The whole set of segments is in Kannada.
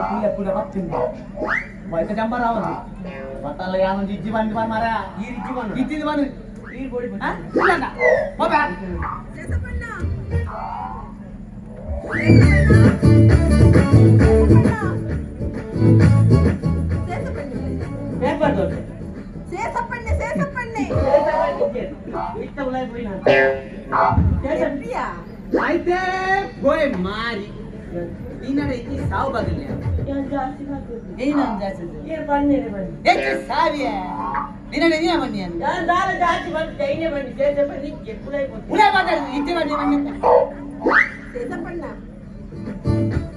kuliah kuliah vaksin. Baik kecampur awan. Batal yang jijiwan di mana marah? Iri jiwan. Itu di mana? Iri body. Hah? Tidak tak? Apa? Saya pernah. Apa tu? Saya sepennya. Kita mulai poin. Saya pria. Aite boy mari. Inare ini saw bagilnya. Yang jasi bagus. Ini nam jasa. Ini panne ne panne. Sabiya. Inare ini apa nian? Yang dah jasi bagus. Ini panne. Saya sepennya. Pulai pun. Ulai batal itu mana? Saya sepennya.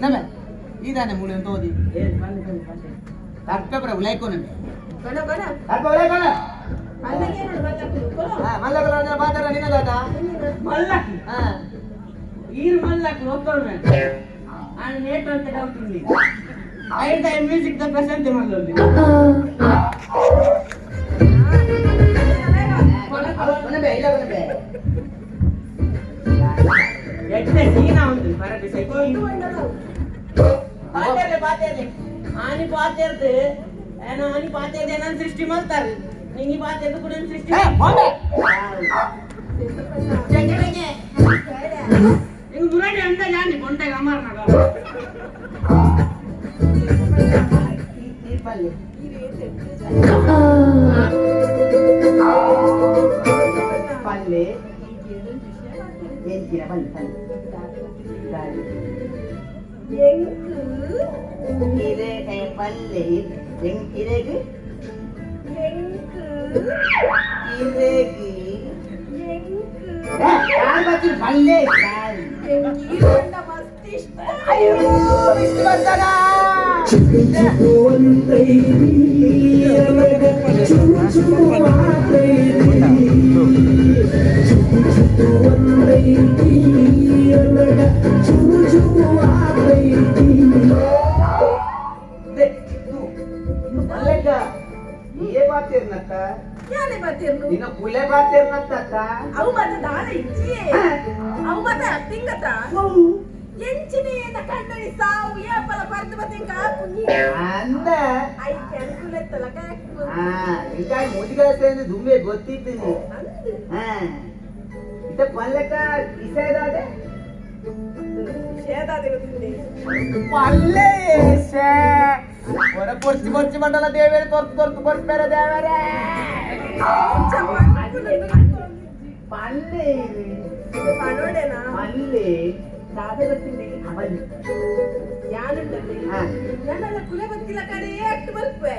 Nama? Ini dah mulai untuk di. Panne. Tapi berapa ulai konon? Kana. Tapi ulai konon? Panne kena baca dulu. Malak kalau ada batal ada ni dah. Malak. Iri malak lokal man. And net on the down to me. I the music the present the maloli. Kona be ila kona be. Yette sina undi para be ಪಾತೇರ್ಲೆ ಆನಿ ಪಾತೇರ್ದೆ ಏನೋ ಆನಿ ಪಾತೇರ್ದೆ ನಾನು ಸೃಷ್ಟಿ ಮಾಡ್ತಾರೆ ನಿಂಗಿ ಪಾತೇರ್ದು ಕೂಡ ಸೃಷ್ಟಿ ಜಗಡೆಗೆ ನಿಂಗೆ ಮುರಾಡಿ ಅಂತ ಜಾನಿ ಕೊಂಟಾಗ ಅಮರ್ ನಗ ಈ ಪಲ್ಲೆ ಪಲ್ಲೆ ಏನ್ ಪಲ್ಲೆ Kire palle yang kiregi kiregi yaar bacchi palle kirenda mastishta ayo mistu bandana ಯಾನೆ ಬಾತಿರ್ನು ನಿನ್ನ ಕುಲೆ ಬಾತಿರ್ನತ್ತ ಅವು ಮತ ದಾಳ ಇಚ್ಚಿಯೇ ಅವು ಮತ ಅತ್ತಿಂಗತ ಎಂಚಿನೇನ ಕಂಡನಿ ಸಾವು ಏಪಲ ಪರ್ದು ಬತಿಂಕ ಕುನಿ ಅಂದ ಐ ಕ್ಯಾಲ್ಕುಲೇಟ್ ಲಕ ಈಗ ಮುದಿಗಸೆಂದು ದುಮ್ಮೆ ಗೊತ್ತಿದ್ದೀನಿ ಇತ ಪಲ್ಲಕ ಇಸೇದಾದೆ ಶೇದಾದೆ ಗೊತ್ತಿದೆ ಪಲ್ಲೆ ಶೇ ಒರ ಪೊರ್ಚಿ ಪೊರ್ಚಿ ಮಂಡಲ ದೇವೇರೆ ತೊರ್ತು ಕೊಡ್ತಾರೆ ದೇವರೇ ಪಲ್ಲೆ ಪನೋಡೆನಾ ಪಲ್ಲೆ ದಾದೆ ಗೊತ್ತಿದೆ ಪಲ್ಲೆ ಯಾನುಂಟಲ್ಲಿ ನನ್ನೆಲ್ಲ ಕುಲೆ ಗೊತ್ತಿಲ್ಲ ಕಡೆ ಅಷ್ಟು ಬಲ್ಪೆ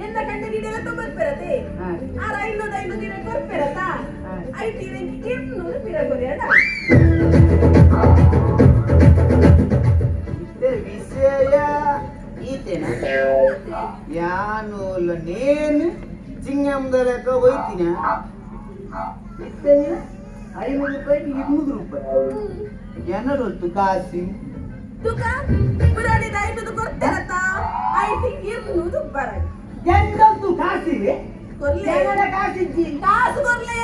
ಎಲ್ಲ ಕಂಡ ನೀಡೆಲ್ಲ ತೊಂಬರ್ಪೆರತೆ ಆರ ಐನೂರು ದಿನ ಕೊರ್ಪೆರತ ಐಟಿ ರೆಂಕಿ ಕೇರ್ನೂರು ಪಿರ ಕೊರಿಯಡ ವಿಷಯ ಈತೇನ ಯಾನೋಲ ನೇನು ಚಿಂಗಂದಲಕ ಹೋಯ್ತಿನ ಇತ್ತೇನ 500 ರೂಪಾಯಿ 200 ರೂಪಾಯಿ ಜನರೊತ್ತು ಕಾಸಿ ತುಕ ಪುರಾಡಿ 500 ಕೊಡ್ತಾರತ ಐಟಿ 200 ಬರಡಿ ಎಂದೊಂದು ಕಾಸಿವೆ ಕೊರ್ಲೆ ಏನರ ಕಾಸಿಜ್ಜಿ ಕಾಸು ಕೊರ್ಲೆ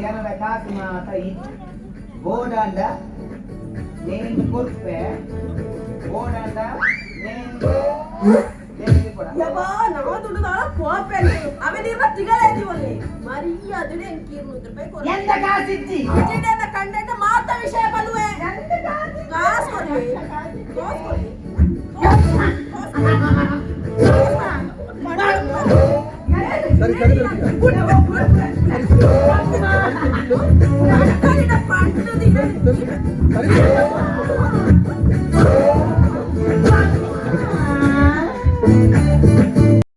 ಏನರ ಕಾಸು ಮಾತ ಇಜ್ಜಿ ಗೋಡಾಂಡ ನೇನು ಕೊರ್ಪೆ ಗೋಡಾಂಡ ನೇನು ಯಬ್ಬಾ ನಾವು ದುಡ್ಡುದಾಳ ಕೋಪೆಲ್ಲ ಅವೇ ನೀರ ತಿಗಳೇದಿ ಒಳ್ಳೆ ಮರಿಯಾದಡೆ 200 ರೂಪಾಯಿ ಕೊರ್ಲೆ ಎಂದ ಕಾಸಿಜ್ಜಿ ಇಜಿಡೆನ ಕಂಡೆಂಟ ಮಾತ ವಿಷಯ ಬಲುವೆ ಎಂದ ಕಾಸು ಕೊರ್ಲೆ ಕಾಸು ಕೊರ್ಲೆ ಸರಿ